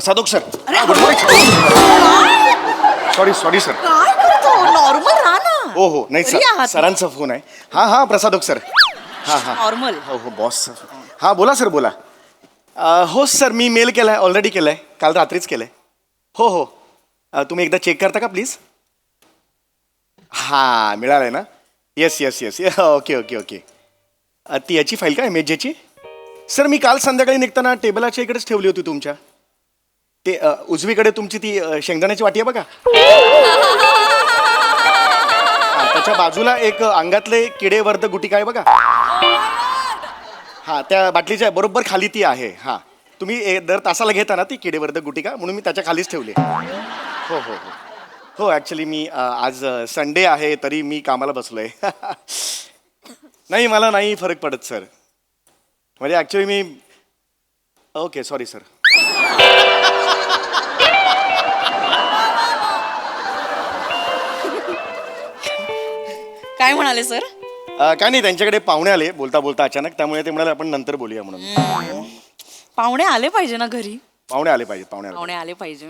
Prasad Oak sir. अरे, good morning. Sorry sir. काय करतो नॉर्मल राहा ना. हो नाही घरी सर, आहात. सरांचा फोन आहे. हा प्रसादोक सर. हा नॉर्मल. हो बॉस सर. हा बोला सर बोला. हो सर, मी मेल केलाय, ऑलरेडी केलाय, काल रात्रीच केलाय. हो तुम्ही एकदा चेक करता का प्लीज. हां मिळालंय ना. Yes okay. ती याची फाईल काय मेजेची. सर मी काल संध्याकाळी निघताना टेबलाच्या इकडेच ठेवली होती तुमच्या. ते उजवीकडे तुमची ती शेंगदाण्याची वाटी आहे बघा. त्याच्या बाजूला एक अंगातले किडेवर्ध गुटिका आहे बघा. हा त्या बाटलीच्या बरोबर खाली ती आहे. हा तुम्ही दर तासाला घेता ना ती किडेवर्धक गुटिका, म्हणून मी त्याच्या खालीच ठेवली. हो ॲक्च्युली मी आज संडे आहे तरी मी कामाला बसलोय. नाही मला नाही फरक पडत सर. म्हणजे ॲक्च्युली मी ओके सॉरी सर. काय म्हणाले सर. काय नाही, त्यांच्याकडे पाहुणे आले बोलता बोलता अचानक, त्यामुळे ते म्हणाले आपण नंतर बोलूया म्हणून. पाहुणे आले पाहिजे ना घरी. पाहुणे आले पाहिजे. पाहुणे आले पाहिजे.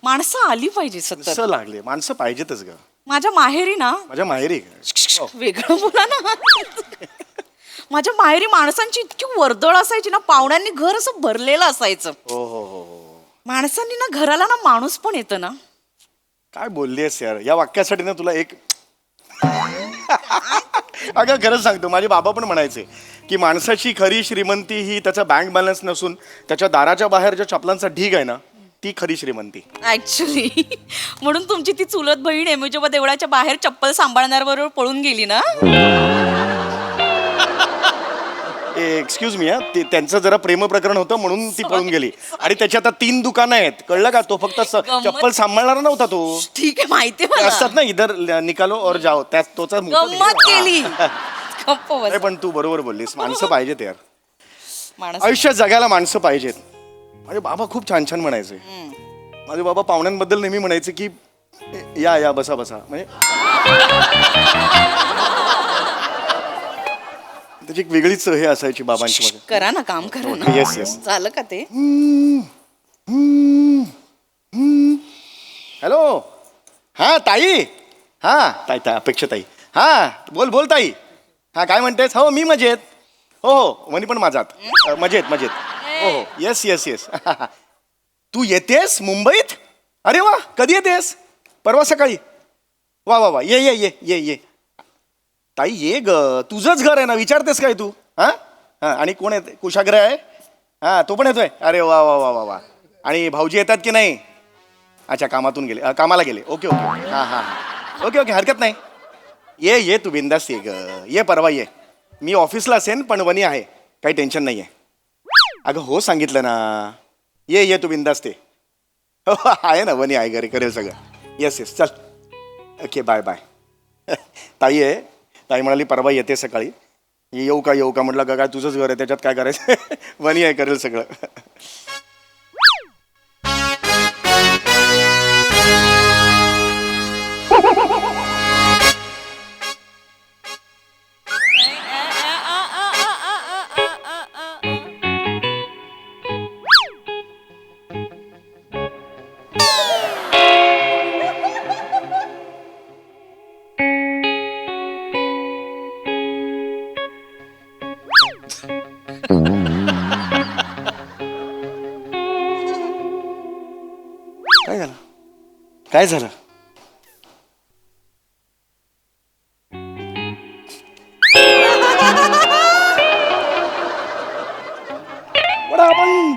माणसं आली पाहिजे सतत. माणसं लागले, माणसं पाहिजेतच ग. माझ्या माहेरी ना माझ्या माहेरी हो. वेगळं बोला ना. माझ्या माहेरी माणसांची इतकी वर्दळ असायची ना, पाहुण्यांनी घर असं भरलेलं असायचं. हो. माणसांनी ना घराला ना माणूस पण येतं ना. काय बोललीस यार, या वाक्यासाठी ना तुला एक अगं खरंच सांगतो, माझे बाबा पण म्हणायचे की माणसाची खरी श्रीमंती ही त्याचा बँक बॅलन्स नसून त्याच्या दाराच्या बाहेर ज्या चपलांचा ढीग आहे ना, ती खरी श्रीमंती. ऍक्च्युली म्हणून तुमची ती चुलत बहीण एमेजोबा देवळाच्या बाहेर चप्पल सांभाळणाऱ्याबरोबर पळून गेली ना. एक्सक्यूज मी, त्यांचं जरा प्रेम प्रकरण होतं म्हणून ती पळून गेली. आणि त्याची आता 3 दुकानं आहेत, कळलं का. तो फक्त चप्पल सांभाळणारा नव्हता तो. ठीक आहे माहिती ते असतात ना, इधर निकालो और जाओ, त्या तोचा गंमत केली. गप्प बस. पण तू बरोबर बोललीस, माणसं पाहिजेत यार. माणसं. आयुष्यात जगायला माणसं पाहिजेत. माझे बाबा खूप छान छान म्हणायचे. माझे बाबा पाहुण्यांबद्दल नेहमी म्हणायचे की या बसा म्हणजे त्याची एक वेगळीच हे असायची बाबांची मध्ये. करा ना काम करा ना. येस झालं का ते. हॅलो. हा ताई. हा ताई अपेक्षा ताई. हा बोल ताई. हा काय म्हणतेस. हो मी मजेत. हो वनी पण माझात मजेत. हो येस. तू येतेस मुंबईत. अरे वा, कधी येतेस. परवा सकाळी. वा ये ताई ये ग, तुझंच घर आहे ना, विचारतेस काय तू. हा आणि कोण येते. कुशाग्रह आहे. हा तो पण येतोय. अरे वा. आणि भाऊजी येतात की नाही. अच्छा कामातून गेले, कामाला गेले. ओके हा ओके हरकत नाही. ये तू बिंदास ये ग, ये परवा ये. मी ऑफिसला असेन पण वनी आहे, काही टेन्शन नाही आहे. अगं हो सांगितलं ना. ये तू बिंदास ते. हो आहे ना, वनी आहे घरी, करेल सगळं. येस चल. Okay bye. ताई आहे. ताई म्हणाली परवा येते सकाळी. येऊ का म्हटलं का काय तुझंच घर आहे, त्याच्यात काय करायचं. वनी आहे, करेल सगळं. काय झालं.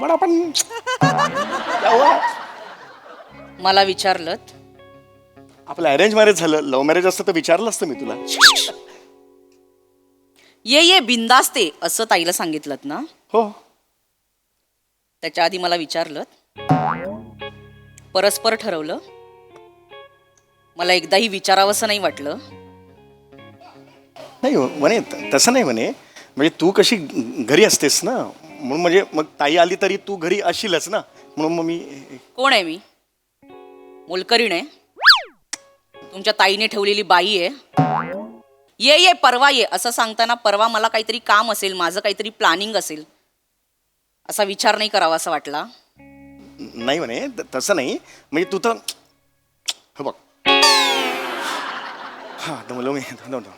वडापण मला विचारलं. आपलं अरेंज मॅरेज झालं, लव्ह मॅरेज असतं तर विचारलं असतं मी तुला. ये बिंदास्ते असं ताईला सांगितलं ना. हो. त्याच्या आधी मला विचारलं. परस्पर ठरवलं. मला एकदाही विचारावंसं नाही वाटलं. नाही म्हणे तसं नाही म्हणे, म्हणजे तू कशी घरी असतेस ना, म्हणून म्हणजे मग ताई आली तरी तू घरी असशीलच ना, म्हणून मग मी. कोण आहे मी. मोलकरीण आहे. तुमच्या ताईने ठेवलेली बाई आहे. ये परवा ये असं सांगताना परवा मला काहीतरी काम असेल, माझं काहीतरी प्लॅनिंग असेल, असा विचार नाही करावा असं वाटला. नाही म्हणे तसं नाही म्हणजे तू तर हे बघ हा दमलो मी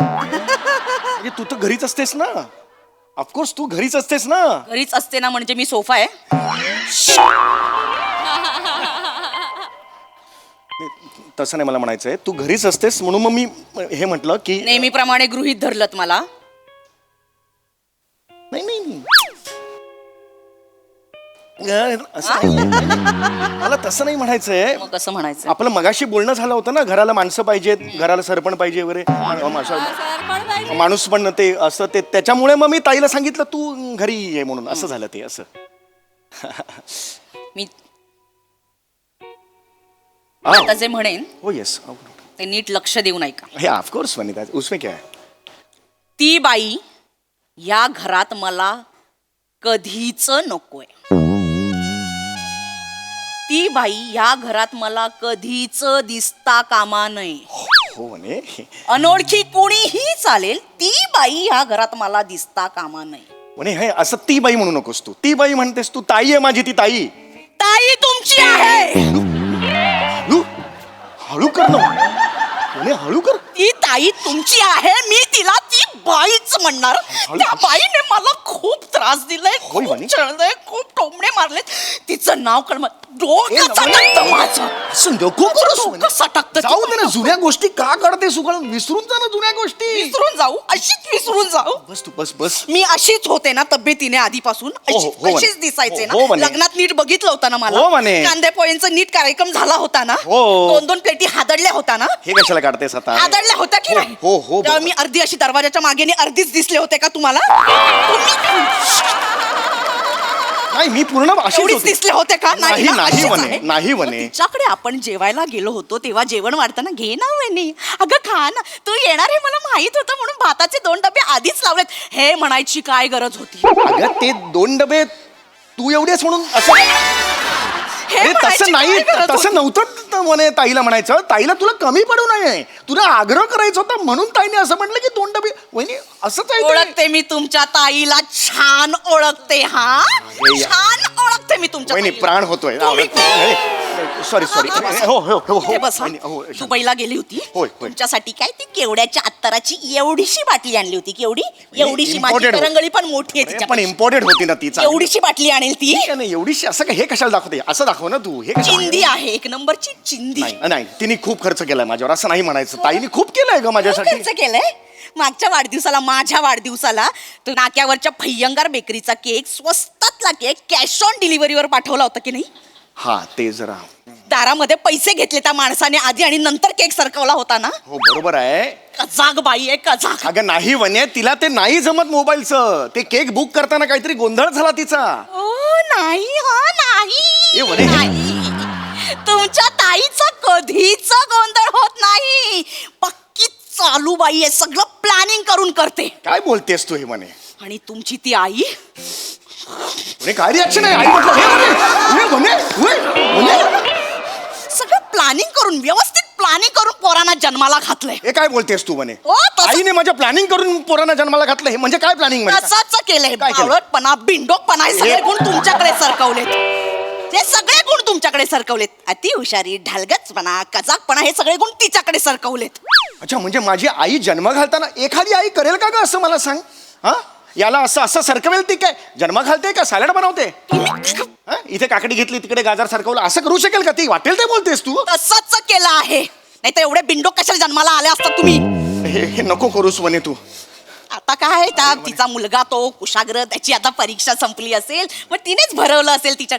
म्हणजे तू तर घरीच असतेस ना ऑफकोर्स तू घरीच असतेस ना घरीच असते ना म्हणजे मी सोफा आहे. तसं नाही मला म्हणायचंय तू घरीच असतेस म्हणून मग मी हे म्हटलं की नेहमीप्रमाणे गृहीत धरलत मला. नाही नाही नाही. असं नाही. मला तसं नाही म्हणायचंय मग कसं म्हणायचं? आपलं मगाशी बोलणं झालं होतं ना घराला माणसं पाहिजेत घराला सरपण पाहिजे वगैरे माणूस पण ते असं ते त्याच्यामुळे मग मी ताईला सांगितलं तू घरी ये म्हणून असं झालं ते असं मी हा. आता जे म्हणेन हो येस ते नीट लक्ष देऊन ऐका. हे ऑफकोर्स वनिता उसमें क्या है ती बाई या घरात मला कधीच नकोय. ती बाई या घरात मला कधीच दिसता कामा नये. हो म्हणे अनोळखी कोणीही चालेल ती बाई या घरात मला दिसता कामा नये. म्हणे हे असं ती बाई म्हणू नकोस तू ती बाई म्हणतेस तू ताई आहे माझी ती ताई ताई तुमची आहे. हळू हळू कर ना म्हणे हळू कर ती ताई तुमची आहे मी तिला ती बाईच म्हणणार. त्या बाईने मला खूप त्रास दिलाय खूप वाणी. छळलंय खूप टोमणे मारलेत. तिचं नाव कळ ए, डोकं सटकतं माझं. असं नको करूस म्हणे. डोकं सटकतं जाऊ दे तिचं. ना जुन्या गोष्टी का काढते सुगळ विसरून जा ना जुन्या गोष्टी विसरून जाऊ अशीच विसरून जाऊ. बस तू बस बस मी अशीच होते ना तब्येतीने आधीपासून हो, हो, हो अशीच म्हणे. दिसायचे हो, हो ना म्हणे. लग्नात नीट बघितलं होतं ना हो मला म्हणे. कांदे पोळ्यांचा नीट कार्यक्रम झाला होता ना हो. 2-2 प्लेटी हादडल्या होता ना हे कशाला काढतेस आता हादडल्या होत्या की हो, नाही हो, हो, तेव्हा बरोबर. मी अर्धी अशी दरवाजाच्या मागेने अर्धीच दिसले होते का तुम्हाला नाही मी पूर्ण अशीच एवढीच होते. दिसले होते का नाही, ना? नाही अशीच म्हणे, आहे. नाही मग म्हणे. तिच्याकडे आपण जेवायला गेलो होतो तेव्हा जेवण वाढताना घे ना म्हणे अगं खा ना तू येणार हे मला माहित होतं म्हणून भाताचे 2 डबे आधीच लावलेत हे म्हणायची काय गरज होती. अगं ते 2 डबे तू एवढेच म्हणून असं हे अरे म्हणायची तसं नाही काय गरज तसं होती? नव्हतं म्हणे ताईला म्हणायचं ताईला तुला कमी पडू नये तुला आग्रह करायचा होता म्हणून ताईने असं म्हटलं की 2 डबे वहिनी असंच आहे ते. ओळखते मी तुमच्या ताईला छान ओळखते हा हे या. छान ओळखते मी तुमच्या वहिनी ताईला. प्राण होतोय तुम्ही- सॉरी सॉरी हो हो हो हो इथे बस हा. वहिनी, हो, तू पहिला गेली होती होय, होय. तुमच्यासाठी काय ती केवड्याच्या अत्तराची एवढीशी बाटली आणली होती केवढी एवढीशी माझी imported होती. करंगळी पण मोठी आहे अरे, तिच्या पण इम्पॉर्टेंट होती ना ती चांगली. एवढीशी बाटली आणेल ती ठीक आहे ना एवढीशी असं काय हे कशाला दाखवते असं दाखव ना तू हे कशाला? चिंदी आहे 1 नंबरची चिंदी नाही नाही तिने खूप खर्च केलाय माझ्यावर असं नाही म्हणायचं ताईने खूप केलंय ग माझ्यासाठी खर्च केलंय मागच्या वाढदिवसाला माझ्या वाढदिवसाला तो नाक्यावरच्या भयंकर बेकरीचा केक स्वस्तातला केक कॅश ऑन डिलिव्हरीवर पाठवला होता की नाही हा ते जरा दारामध्ये पैसे घेतले त्या माणसाने आधी आणि नंतर केक सरकवला होता ना हो बरोबर आहे कजाग बाई आहे कजाग अगं नाही वने तिला ते नाही जमत मोबाईलचं ते केक बुक करताना काहीतरी गोंधळ झाला तिचा ओ नाही हा ए, नाही वने. नाही. तुमच्या ताईचा कधीच गोंधळ होत नाही पक्की चालू बाई आहे सगळं प्लॅनिंग करून करते काय बोलतेस तू हे म्हणे आणि तुमची ती आई म्हणे, काय रिॲक्शन आहे आई म्हटलं हे म्हणे, हे म्हणे. सगळं प्लॅनिंग करून व्यवस्थित प्लॅनिंग करून पोरांना जन्माला घातलंय हे काय बोलतेस तू म्हणे हो, तसं- आईने माझ्या प्लॅनिंग करून पोरांना जन्माला घातलं हे म्हणजे काय प्लॅनिंग म्हणजे तसंच केलंय काय केलंय? बावळटपणा बिंडोकपणा हे सगळे गुण तुमच्याकडे सरकवलेत हे सगळे गुण तुमच्याकडे सरकवलेत अति हुशारी ढलगचपणा कजाकपणा हे सगळे गुण तिच्याकडे सरकवलेत अच्छा म्हणजे माझी आई जन्म घालताना एखादी आई करेल का ग असं मला सांग हा याला असं असं सरकवेल ती काय जन्म घालते का सॅलड बनवते हा? इथे काकडी घेतली तिकडे गाजर सरकवलं असं करू शकेल का ती वाटेल ते बोलतेस तू तसंच केलं आहे नाही तर एवढे बिंडोक कशाला जन्माला आले असतात तुम्ही हे नको करूस म्हणे तू आता काय त्या तिचा मुलगा तो कुशाग्र त्याची आता परीक्षा संपली असेल मग तिनेच भरवलं असेल तिच्या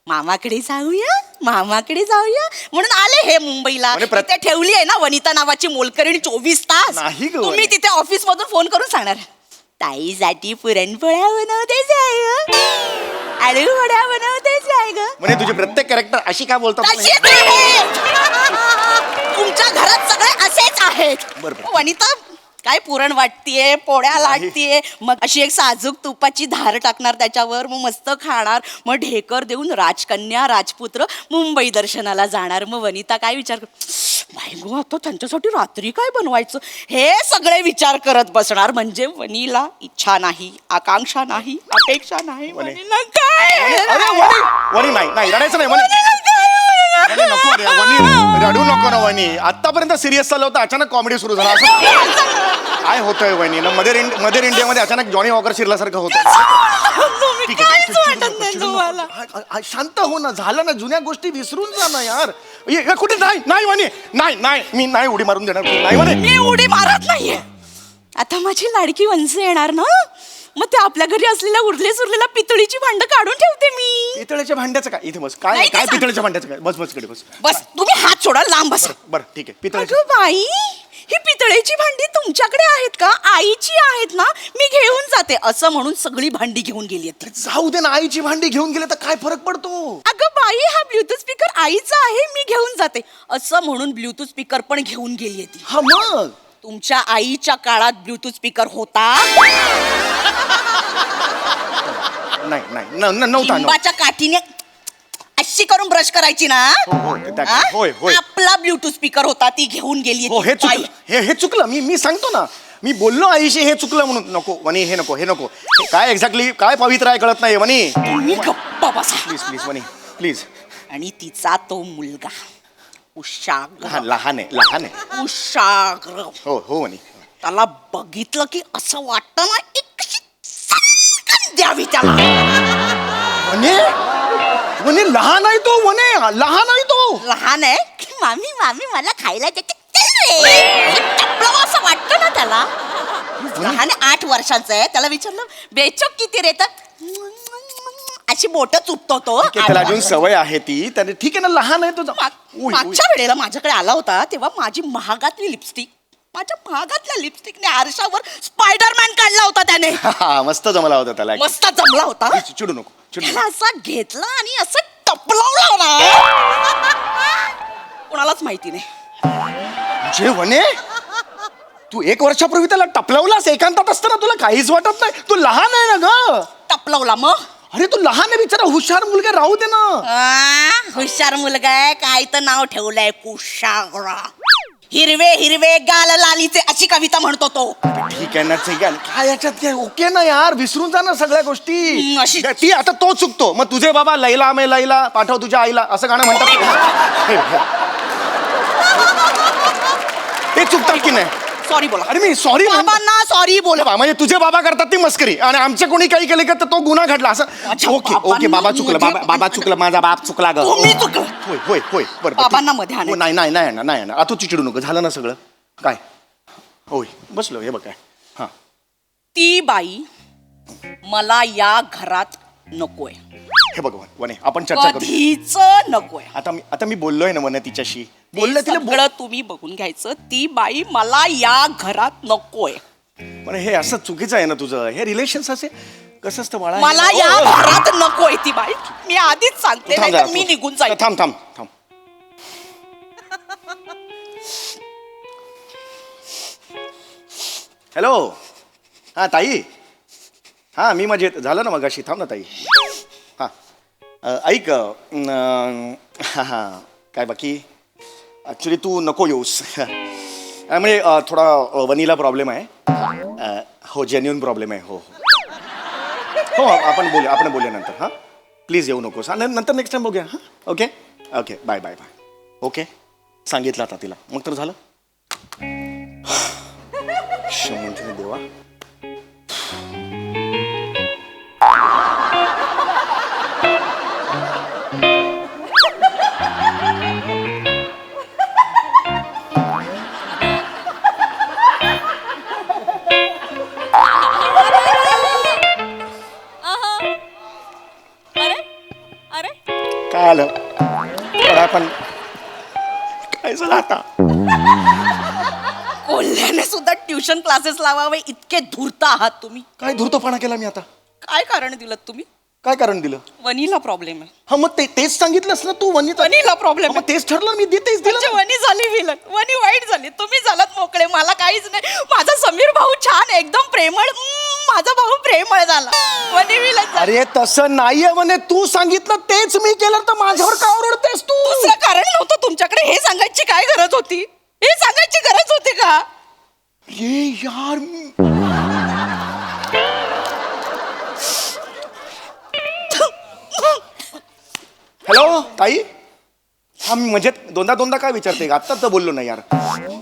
मामाकडे जाऊया म्हणून आले हे मुंबईला म्हणे तिथे ठेवली आहे ना वनिता नावाची मोलकरीण 24 तास नाही ग तुम्ही वने. तिथे ऑफिस मधून फोन करून सांगणार ताईसाठी पुरणपोळ्या बनवतेच आहे ग आलू वड्या बनवतेच आहे ग म्हणजे तुझे प्रत्येक कॅरेक्टर अशी काय बोलतात तशीच आहेत. तुमच्या घरात सगळे असेच आहेत बरोबर. वनिता काय पुरण वाटतीये पोळ्या लाटतीये मग अशी एक साजूक तुपाची धार टाकणार त्याच्यावर मग मस्त खाणार मग ढेकर देऊन राजकन्या राजपुत्र मुंबई दर्शनाला जाणार मग वनिता काय विचार बाई गो, आता त्यांच्यासाठी रात्री काय बनवायचं हे सगळे विचार करत बसणार. म्हणजे वनीला इच्छा नाही, आकांक्षा नाही, अपेक्षा नाही. वनीला काय अरे वनी वनी नाही नाही रडायचं नाही वनी. वनी, नको रे वनी, रडू नको ना वनी. आतापर्यंत सिरियस चाललं होतं, अचानक कॉमेडी सुरू झाला. असं काय होतंय वनी ना? मदर इंडियामध्ये अचानक जॉनी वॉकर शिरल्यासारखं होतं. ठीक आहे, वाटत नाही तुम्हाला? शांत हो ना, झालं ना, जुन्या गोष्टी विसरून जा ना यार. कुठे नाही नाही वनी, नाही नाही, मी नाही उडी मारून देणार. नाही वनी, मी उडी मारत नाहीये. आता माझी लाडकी वंश येणार ना, मग ते आपल्या घरी असलेल्या उरले सुरलेल्या पितळीची भांड काढून ठेवते मी. पितळेच्या भांड्याचं काय? इथे बस. काय नाही, काय ते सांग. पितळेच्या भांड्याचं काय? बस बस कडे बस. बस तुम्ही हात सोडा, लांब बसा. बरं ठीक आहे. पितळेच्या अगं बाई, ही पितळेची भांडी तुमच्याकडे आहेत का? आईची आहेत ना, मी घेऊन जाते असं म्हणून सगळी भांडी घेऊन गेली ती. जाऊ दे ना, आईची भांडी घेऊन गेले तर काय फरक पडतो? अगं बाई, हा ब्लूटूथ स्पीकर आईचा आहे, मी घेऊन जाते असं म्हणून ब्लूटूथ स्पीकर पण घेऊन गेली ती. हा मग तुमच्या आईच्या काळात ब्लूटूथ स्पीकर होता? नाही नाही नव्हता. लिंबाच्या काठीने अशी करून ब्रश करायची ना. हा? होय होय. आपला ब्लूटूथ स्पीकर होता, ती घेऊन गेली. हो, हे चुकलं. हे चुकलं. मी सांगतो ना, मी बोललो आईशी हे चुकलं म्हणून. नको वनी, हे नको, हे नको. हे काय एक्झॅक्टली काय पवित्र आहे कळत नाही वनी. तुम्ही गप्पा बसा. प्लीज प्लीज वनी प्लीज. आणि तिचा तो मुलगा उशाग्र, लहान आहे. उशाग्र, हो हो वनी. त्याला बघितलं की असं वाटतं ना, एक सणकण द्यावी त्याला. वनी वनी लहान आहे तो. वने लहान आहे तो. लहान आहे की मामी मामी मला खायला देते असं वाटतं ना त्याला. लहान 8 वर्षांचं आहे. त्याला विचारलं बेचोक किती रे, तर अशी बोट चुपतो तो. त्याला अजून सवय आहे ती. त्याने ठीक आहे ना, लहान आहे तो. मागच्या वेळेला माझ्याकडे आला होता तेव्हा माझी महागातली लिपस्टिक, माझ्या महागातल्या लिपस्टिकने आरशावर स्पायडरमॅन काढला होता त्याने. मस्त जमला होता त्याला. मस्त जमला होता. चिडू नको. त्याला असा घेतला आणि असं टपलावला ना, कोणालाच माहिती नाही. जे वने, तू 1 वर्षापूर्वी त्याला टपलवलास एकांतात असताना, तुला काहीच वाटत नाही? तू लहान आहे ना ग. टपलावला मग. अरे तू लहान आहे बिचारा, हुशार मुलगा, राहू दे ना. हुशार मुलगा आहे काय तर नाव ठेवलंय कुशाग्र. हिरवे हिरवे गाल लालीचे अशी कविता म्हणतो तो. ठीक आहे ना, ठीक आहे. काय याच्यात काय? ओके ना यार, विसरून जा ना सगळ्या गोष्टी. अशी- ती आता तो चुकतो. मग तुझे बाबा लैला मे लैला पाठव तुझ्या आईला असं गाणं म्हणतात. ते चुकतात की नाही? सॉरी बोला. अरे मी सॉरी बाबांना सॉरी बोला. म्हणजे तुझे बाबा करतात ती मस्करी, आणि आमच्या कोणी काही केलं का तर तो गुन्हा घडला असं. अच्छा, ओके ओके, बाबांना बाबा चुकलं, मध्ये- बाबा चुकलं, माझा बाप चुकला ग. तुम्ही चुकलं. होय होय होय. बरं बाबांना मध्ये आणायचं. नाही नाही नाही नाही नाही. आता तू चिडू नको, झालं ना सगळं. काय होय बसलो. हे बघ काय. हा ती बाई मला या घरात नकोय. हे बघ वने, आपण चर्चा करू. कधीच नकोय. आता मी बोललोय ना वने तिच्याशी. बोललोय ते तिला सगळं तुम्ही बघून घ्यायचं. ती बाई मला या घरात नकोय. पण हे असं चुकीचं आहे ना तुझं. हे रिलेशन्स असे कसं असतं बाळा. मला या घरात नकोय ती बाई. मी आधीच सांगते, थांब नाहीतर जरा, मी तू- निघून जाईल. थांब थांब थांब. हॅलो. हा ताई. हा मी मजेत. झालं ना मगाशी. थांब ना ताई. हा ऐक. हा हा काय बाकी. ॲक्च्युली तू नको येऊस. म्हणजे थोडा वनीला प्रॉब्लेम आहे. हो जेन्युन प्रॉब्लेम आहे. हो हो आपण बोलूया नंतर. हां प्लीज येऊ नकोस. हां नंतर नेक्स्ट टाइम बघूया. हां okay okay bye bye bye. Okay सांगितलं आता तिला. मग तर झालं. शमंतीने देवा. काय आलं पण काय झालं आता. कोल्ह्याने सुद्धा ट्युशन क्लासेस लावावे इतके धूर्त आहात तुम्ही. काय धूर्तपणा केला मी आता. काय कारण दिलं तुम्ही. काय कारण दिलं. वनीला प्रॉब्लेम आहे. हा मग तेच सांगितलंस ना तू. वनीला प्रॉब्लेम मग तेच ठरलं मी तेच दिलं. वनी झाली विलन. वनी वाईट झाली. तुम्ही झालात मोकळे. मला काहीच नाही. माझा समीर भाऊ छान एकदम प्रेमळ. माझा भाऊ प्रेमळ झाला. वनी विलन. अरे तसं नाहीये म्हणे. तू सांगितलं तेच मी केलं तर माझ्यावर का ओरडतेस तू. दुसरं कारण नव्हतं तुमच्याकडे. हे सांगायची काय गरज होती? हे सांगायची गरज होती का? ये यार हॅलो ताई. हा मी म्हणजे दोनदा काय विचारते का? आत्ताच तर बोललो नाही यार.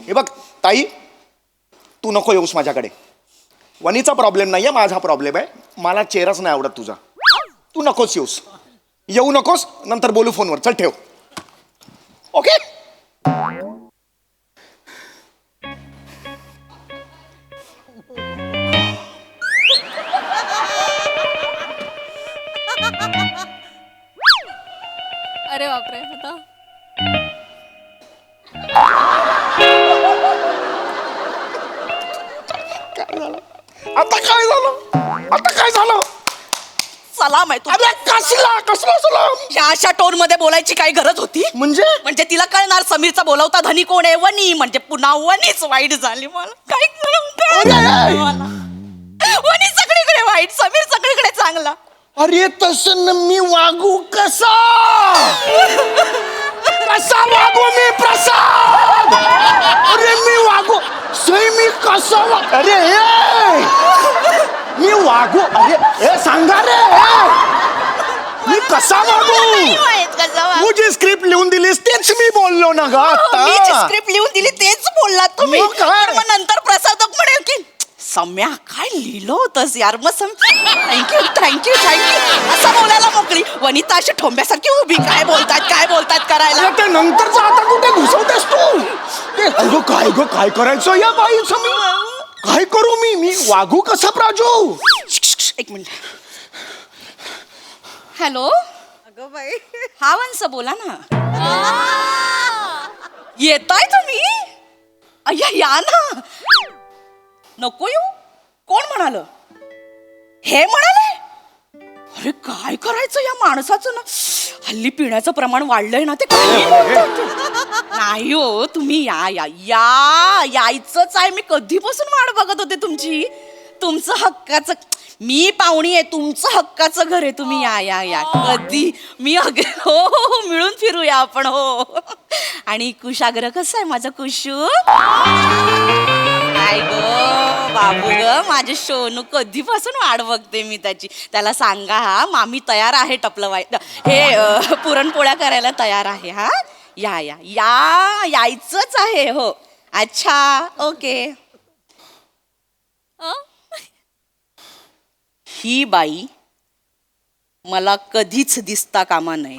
हे बघ ताई, तू नको येऊस माझ्याकडे. वनीचा प्रॉब्लेम नाही आहे, माझा प्रॉब्लेम आहे. मला चेहराच नाही आवडत तुझा. तू नकोस येऊ नकोस. नंतर बोलू फोनवर. चल ठेव. ओके. अरे बापरे आता आता काय झालं? सलाम आहे अरे कसला सलाम? ह्या अशा टोन मध्ये बोलायची काही गरज होती? म्हणजे तिला कळणार समीरचा बोलावता धनी कोण आहे. वनी म्हणजे पुन्हा वनीच वाईट झाली. मला काय वनी सगळीकडे वाईट, समीर सगळीकडे चांगला. अरे तसं मी वागू कसा वागू मी प्रसाद? अरे मी वागू मी कसा अरे मी वागू. अरे सांगा रे मी कसा वागू? तू जी स्क्रिप्ट लिहून दिलीस तेच मी बोललो ना ग आता. मी जी स्क्रिप्ट लिहून दिली तेच बोललात तुम्ही. मग नंतर प्रसादक म्हणेल की सम्या काय लिहिलं होतंस यार. मग थँक्यू असं बोलायला मोकळी. वनिता अशी ठोंब्यासारखी उभी काय बोलतात करायला. ते नंतरच आता कुठे घुसवतेस तू? काय करायचं या बाईचं? मी काय करू? मी वागू कसा प्राजू? एक मिनिट. हॅलो. अगं बाई हा वंस बोला ना. येताय तुम्ही? अय्या या ना. नको येऊ? कोण म्हणाल? हे म्हणाले? अरे काय करायचं या माणसाचं ना. हल्ली पिण्याचं प्रमाण वाढलंय ना. ते नाही हो. तुम्ही यायचंच आहे. मी कधीपासून वाट बघत होते तुमची. तुमचं हक्काचं मी पाहुणी आहे. तुमचं हक्काचं घर आहे. तुम्ही या कधी मी हो मिळून फिरूया आपण. हो. आणि कुशाग्र कसं आहे माझं कुशू? काय ग बाबू ग माझे सोनू कधीपासून वाट बघते मी त्याची. त्याला सांगा हा मामी तयार आहे टपलं हे पुरणपोळ्या करायला तयार आहे. हा यायचंच आहे. हो अच्छा ओके. ही बाई मला कधीच दिसता कामा नाही.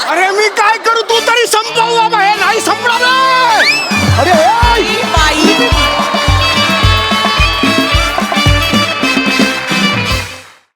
अरे मी काय करू? तू तरी संपव बाबा